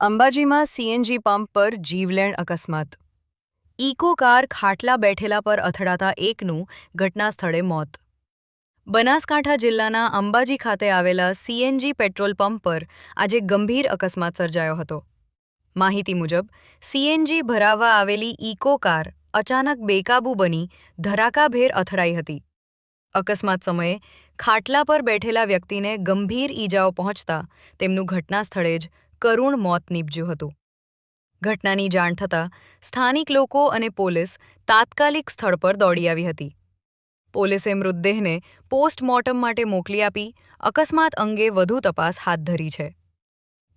અંબાજીમાં CNG pump પર જીવલેણ અકસ્માત. ઇકો કાર ખાટલા બેઠેલા પર અથડાતા એકનું ઘટના સ્થળે મોત. બનાસકાંઠા જિલ્લાના અંબાજી ખાતે આવેલા સીએનજી પેટ્રોલ પંપ પર આજે ગંભીર અકસ્માત સર્જાયો હતો. માહિતી મુજબ સીએનજી ભરાવવા આવેલી ઇકો કાર અચાનક બેકાબૂ બની ધડાકાભેર અથડાઈ હતી. અકસ્માત સમયે ખાટલા પર બેઠેલા વ્યક્તિને ગંભીર ઈજાઓ પહોંચતા તેમનું ઘટના સ્થળે જ કરુણ મોત નીપજ્યું હતું. ઘટનાની જાણ થતાં સ્થાનિક લોકો અને પોલીસ તાત્કાલિક સ્થળ પર દોડી આવી હતી. પોલીસે મૃતદેહને પોસ્ટમોર્ટમ માટે મોકલી આપી અકસ્માત અંગે વધુ તપાસ હાથ ધરી છે.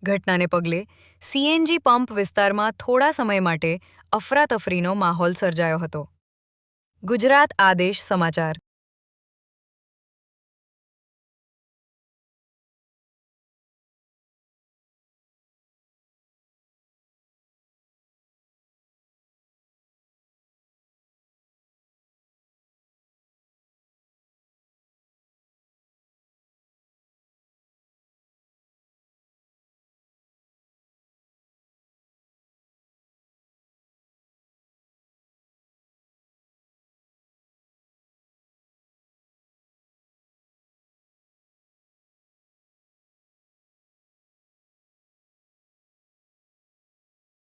ઘટનાને પગલે સીએનજી પંપ વિસ્તારમાં થોડા સમય માટે અફરાતફરીનો માહોલ સર્જાયો હતો. ગુજરાત આદેશ સમાચાર.